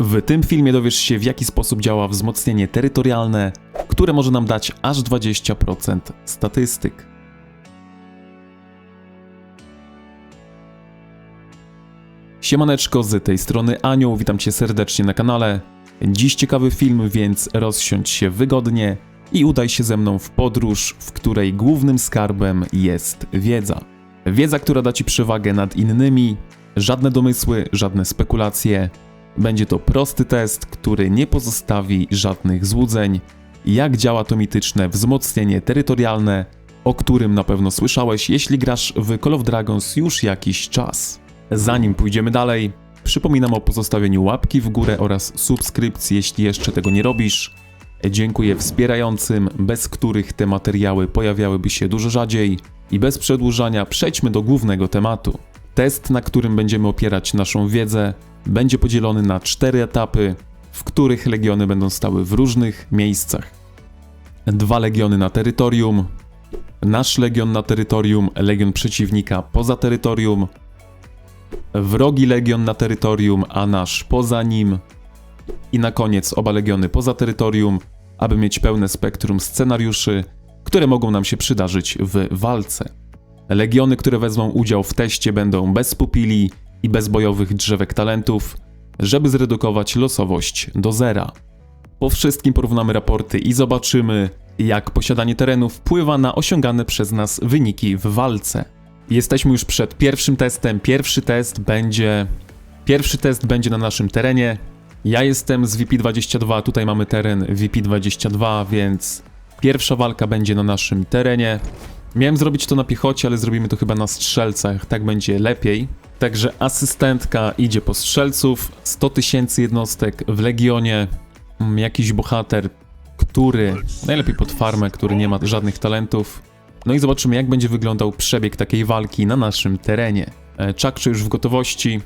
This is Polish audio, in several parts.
W tym filmie dowiesz się, w jaki sposób działa wzmocnienie terytorialne, które może nam dać aż 20% statystyk. Siemaneczko, z tej strony Anioł, witam Cię serdecznie na kanale. Dziś ciekawy film, więc rozsiądź się wygodnie i udaj się ze mną w podróż, w której głównym skarbem jest wiedza. Wiedza, która da Ci przewagę nad innymi, żadne domysły, żadne spekulacje. Będzie to prosty test, który nie pozostawi żadnych złudzeń. Jak działa to mityczne wzmocnienie terytorialne, o którym na pewno słyszałeś, jeśli grasz w Call of Dragons już jakiś czas. Zanim pójdziemy dalej, przypominam o pozostawieniu łapki w górę oraz subskrypcji, jeśli jeszcze tego nie robisz. Dziękuję wspierającym, bez których te materiały pojawiałyby się dużo rzadziej. I bez przedłużania przejdźmy do głównego tematu. Test, na którym będziemy opierać naszą wiedzę, będzie podzielony na 4 etapy, w których legiony będą stały w różnych miejscach. 2 legiony na terytorium, nasz legion na terytorium, legion przeciwnika poza terytorium, wrogi legion na terytorium, a nasz poza nim i na koniec oba legiony poza terytorium, aby mieć pełne spektrum scenariuszy, które mogą nam się przydarzyć w walce. Legiony, które wezmą udział w teście, będą bez pupili i bez bojowych drzewek talentów, żeby zredukować losowość do zera. Po wszystkim porównamy raporty i zobaczymy, jak posiadanie terenu wpływa na osiągane przez nas wyniki w walce. Jesteśmy już przed pierwszym testem. Pierwszy test będzie na naszym terenie. Ja jestem z VP22, tutaj mamy teren VP22, więc pierwsza walka będzie na naszym terenie. Miałem zrobić to na piechocie, ale zrobimy to chyba na strzelcach, tak będzie lepiej. Także asystentka idzie po strzelców, 100 000 jednostek w Legionie, jakiś bohater, który, najlepiej pod farmę, który nie ma żadnych talentów. No i zobaczymy, jak będzie wyglądał przebieg takiej walki na naszym terenie. Czakczy już w gotowości,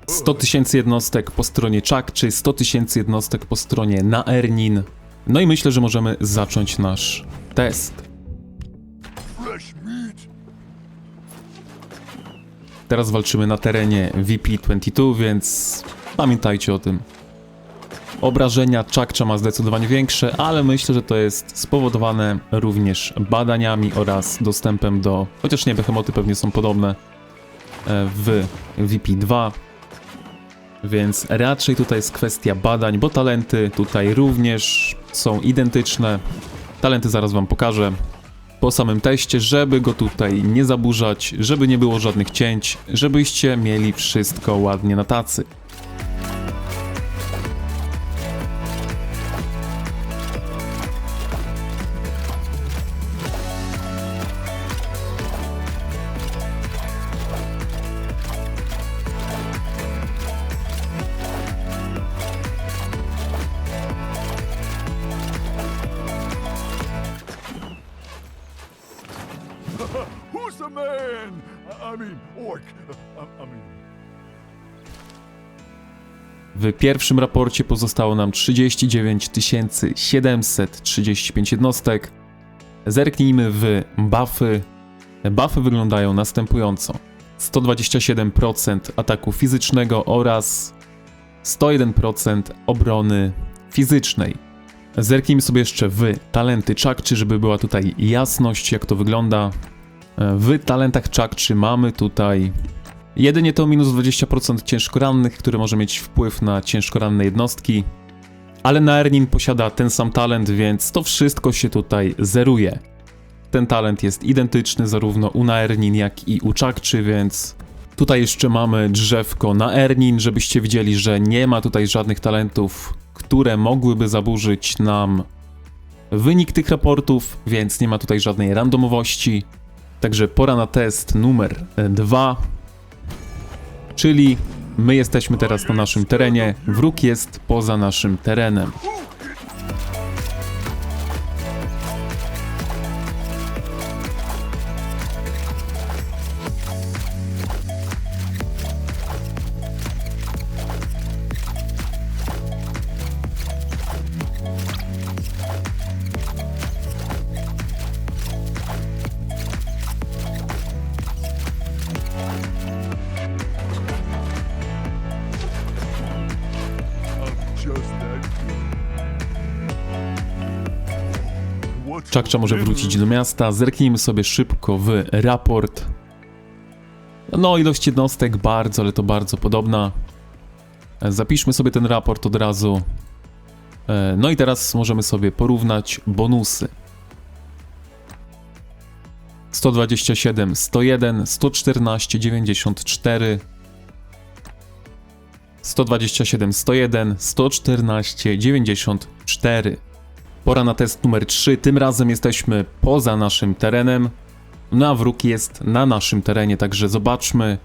100 000 jednostek po stronie Czakczy, 100 000 jednostek po stronie Naernin. No i myślę, że możemy zacząć nasz test. Teraz walczymy na terenie VP22, więc pamiętajcie o tym. Obrażenia Czakcza ma zdecydowanie większe, ale myślę, że to jest spowodowane również badaniami oraz dostępem do... Chociaż nie, behemoty pewnie są podobne w VP2. Więc raczej tutaj jest kwestia badań, bo talenty tutaj również są identyczne. Talenty zaraz wam pokażę po samym teście, żeby go tutaj nie zaburzać, żeby nie było żadnych cięć, żebyście mieli wszystko ładnie na tacy. Who's the man? I mean, orc. W pierwszym raporcie pozostało nam 39 735 jednostek. Zerknijmy w buffy. Buffy wyglądają następująco. 127% ataku fizycznego oraz 101% obrony fizycznej. Zerknijmy sobie jeszcze w talenty Czakczy, żeby była tutaj jasność, jak to wygląda. W talentach Czakczy mamy tutaj jedynie to minus 20% ciężkorannych, które może mieć wpływ na ciężkoranne jednostki. Ale Naernin posiada ten sam talent, więc to wszystko się tutaj zeruje. Ten talent jest identyczny zarówno u Naernin, jak i u Czakczy, więc tutaj jeszcze mamy drzewko Naernin, żebyście widzieli, że nie ma tutaj żadnych talentów, które mogłyby zaburzyć nam wynik tych raportów, więc nie ma tutaj żadnej randomowości. Także pora na test numer 2, czyli my jesteśmy teraz na naszym terenie, wróg jest poza naszym terenem. just that good. What's Czakcza może for wrócić dinner? do miasta. Zerknijmy sobie szybko w raport. No, ilość jednostek bardzo, ale to bardzo podobna. Zapiszmy sobie ten raport od razu. No i teraz możemy sobie porównać bonusy. 127, 101, 114, 94, 127, 101, 114, 94. Pora na test numer 3. Tym razem jesteśmy poza naszym terenem, no a wróg jest na naszym terenie, także zobaczmy,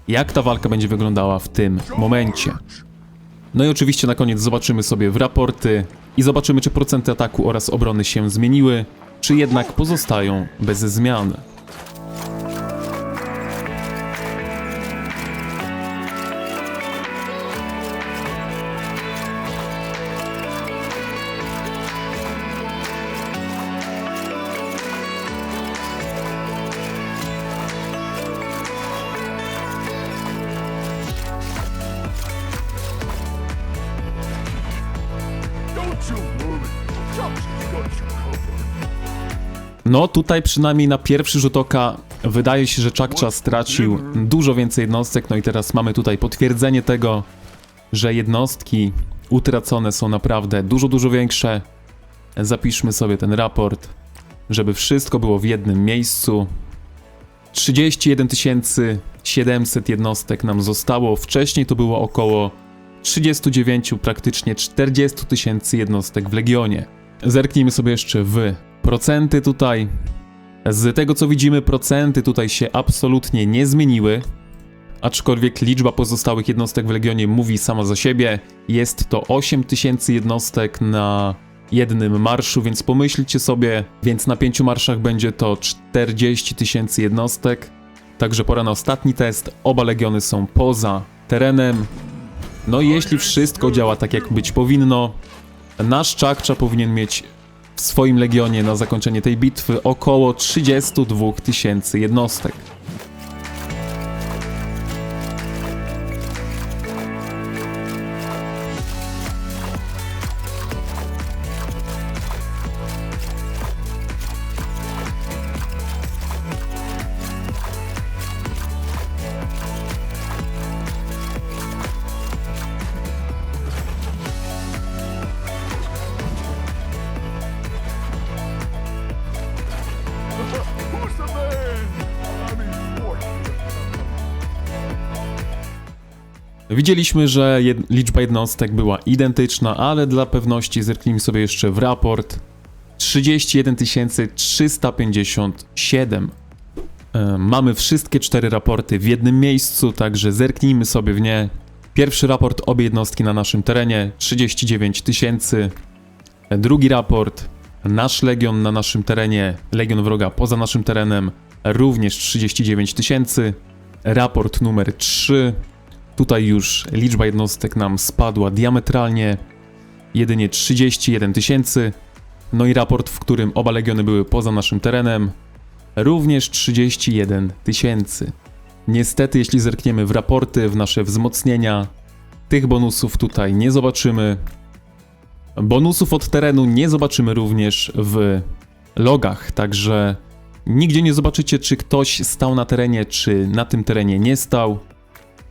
jak ta walka będzie wyglądała w tym momencie. No i oczywiście na koniec zobaczymy sobie w raporty i zobaczymy, czy procenty ataku oraz obrony się zmieniły, czy jednak pozostają bez zmian. Don't you worry. Chuck's got you covered. No tutaj przynajmniej na pierwszy rzut oka wydaje się, że Czakcza stracił dużo więcej jednostek, no i teraz mamy tutaj potwierdzenie tego, że jednostki utracone są naprawdę dużo większe. Zapiszmy sobie ten raport, żeby wszystko było w jednym miejscu. 31 700 jednostek nam zostało, wcześniej to było około 39, praktycznie 40 tysięcy jednostek w Legionie. Zerknijmy sobie jeszcze w procenty tutaj. Z tego co widzimy, procenty tutaj się absolutnie nie zmieniły, aczkolwiek liczba pozostałych jednostek w Legionie mówi sama za siebie. Jest to 8000 jednostek na jednym marszu, więc pomyślcie sobie, więc na 5 marszach będzie to 40 tysięcy jednostek. Także pora na ostatni test. Oba legiony są poza terenem. No i jeśli wszystko działa tak jak być powinno, nasz Czakcza powinien mieć w swoim legionie na zakończenie tej bitwy około 32 tysięcy jednostek. Who's the man? I mean, what? Widzieliśmy, że liczba jednostek była identyczna, ale dla pewności zerknijmy sobie jeszcze w raport. 31 357. Mamy wszystkie 4 raporty w jednym miejscu, także zerknijmy sobie w nie. Pierwszy raport, obie jednostki na naszym terenie, 39 tysięcy. Drugi raport, nasz legion na naszym terenie, legion wroga poza naszym terenem, również 39 tysięcy. Raport numer 3. Tutaj już liczba jednostek nam spadła diametralnie, jedynie 31 tysięcy. No i raport, w którym oba legiony były poza naszym terenem, również 31 tysięcy. Niestety, jeśli zerkniemy w raporty, w nasze wzmocnienia, tych bonusów tutaj nie zobaczymy. Bonusów od terenu nie zobaczymy również w logach, także nigdzie nie zobaczycie, czy ktoś stał na terenie, czy na tym terenie nie stał.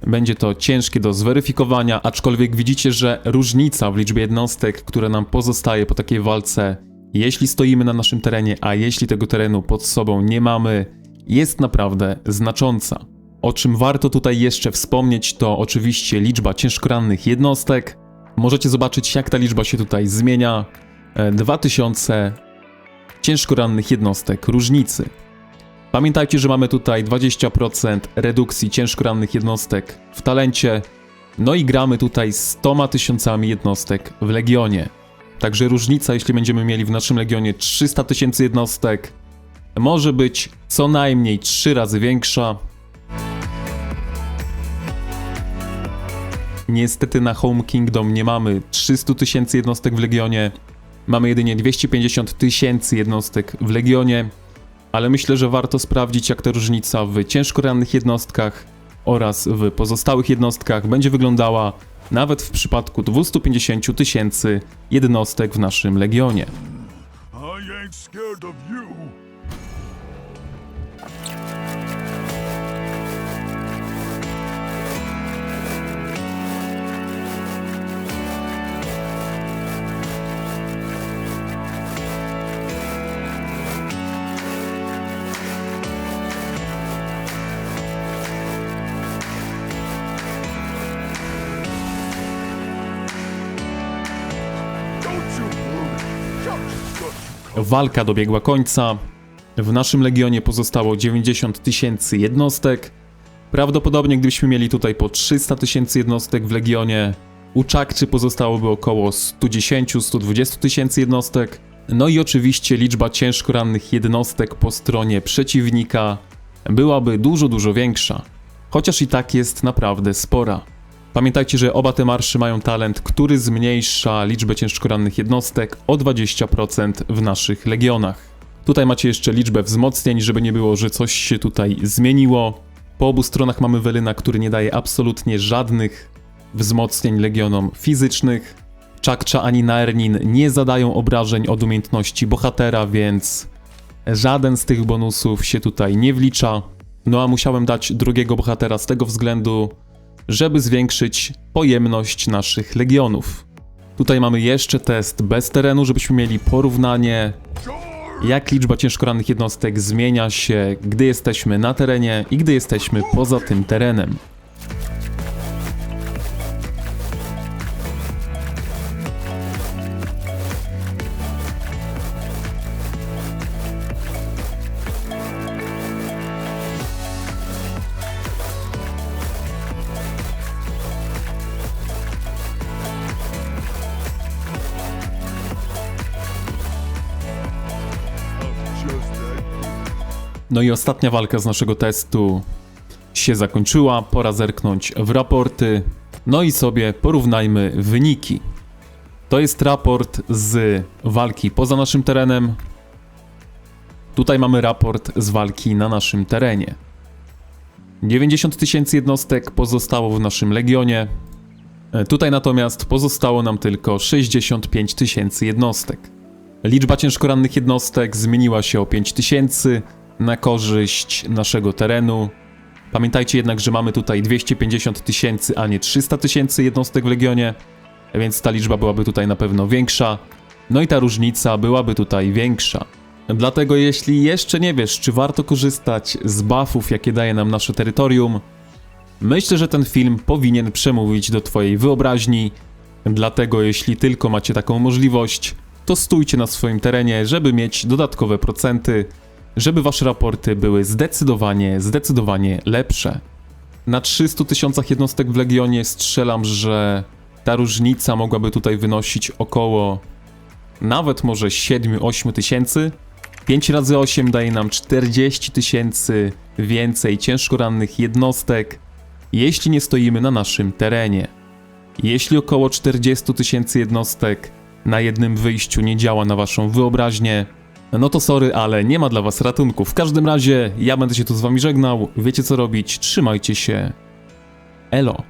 Będzie to ciężkie do zweryfikowania, aczkolwiek widzicie, że różnica w liczbie jednostek, która nam pozostaje po takiej walce, jeśli stoimy na naszym terenie, a jeśli tego terenu pod sobą nie mamy, jest naprawdę znacząca. O czym warto tutaj jeszcze wspomnieć, to oczywiście liczba ciężko rannych jednostek. Możecie zobaczyć, jak ta liczba się tutaj zmienia. 2000 ciężko rannych jednostek różnicy. Pamiętajcie, że mamy tutaj 20% redukcji ciężko rannych jednostek w talencie, no i gramy tutaj 100 tysiącami jednostek w Legionie. Także różnica, jeśli będziemy mieli w naszym Legionie 300 tysięcy jednostek, może być co najmniej 3 razy większa. Niestety na Home Kingdom nie mamy 300 tysięcy jednostek w Legionie, mamy jedynie 250 tysięcy jednostek w Legionie, ale myślę, że warto sprawdzić, jak ta różnica w ciężko rannych jednostkach oraz w pozostałych jednostkach będzie wyglądała. nawet w przypadku 250 tysięcy jednostek w naszym legionie. I ain't scared of you. Don't you worry. Just got you covered. Walka dobiegła końca. W naszym legionie pozostało 90 tysięcy jednostek. Prawdopodobnie gdybyśmy mieli tutaj po 300 tysięcy jednostek w legionie, u Chakczy pozostałoby około 110-120 tysięcy jednostek. No i oczywiście liczba ciężko rannych jednostek po stronie przeciwnika byłaby dużo większa. Chociaż i tak jest naprawdę spora. Pamiętajcie, że oba te marsze mają talent, który zmniejsza liczbę ciężko rannych jednostek o 20% w naszych legionach. Tutaj macie jeszcze liczbę wzmocnień, żeby nie było, że coś się tutaj zmieniło. Po obu stronach mamy Welyna, który nie daje absolutnie żadnych wzmocnień legionom fizycznych. Chakcza ani Naernin nie zadają obrażeń od umiejętności bohatera, więc żaden z tych bonusów się tutaj nie wlicza. No a musiałem dać drugiego bohatera z tego względu, żeby zwiększyć pojemność naszych legionów. Tutaj mamy jeszcze test bez terenu, żebyśmy mieli porównanie, jak liczba ciężko rannych jednostek zmienia się, gdy jesteśmy na terenie i gdy jesteśmy poza tym terenem. Just that. No i ostatnia walka z naszego testu się zakończyła, pora zerknąć w raporty. No i sobie porównajmy wyniki. To jest raport z walki poza naszym terenem. Tutaj mamy raport z walki na naszym terenie. 90 tysięcy jednostek pozostało w naszym legionie. Tutaj natomiast pozostało nam tylko 65 tysięcy jednostek. Liczba ciężko rannych jednostek zmieniła się o 5 tysięcy na korzyść naszego terenu. Pamiętajcie jednak, że mamy tutaj 250 tysięcy, a nie 300 tysięcy jednostek w legionie, więc ta liczba byłaby tutaj na pewno większa. No i ta różnica byłaby tutaj większa. Dlatego jeśli jeszcze nie wiesz, czy warto korzystać z buffów, jakie daje nam nasze terytorium, myślę, że ten film powinien przemówić do twojej wyobraźni. Dlatego jeśli tylko macie taką możliwość, to stójcie na swoim terenie, żeby mieć dodatkowe procenty, żeby wasze raporty były zdecydowanie lepsze. Na 300 tysiącach jednostek w Legionie strzelam, że ta różnica mogłaby tutaj wynosić około nawet może 7-8 tysięcy. 5 razy 8 daje nam 40 tysięcy więcej ciężko rannych jednostek, jeśli nie stoimy na naszym terenie. Jeśli około 40 tysięcy jednostek na jednym wyjściu nie działa na waszą wyobraźnię, no to sorry, ale nie ma dla was ratunku. W każdym razie ja będę się tu z wami żegnał, wiecie co robić, trzymajcie się. Elo.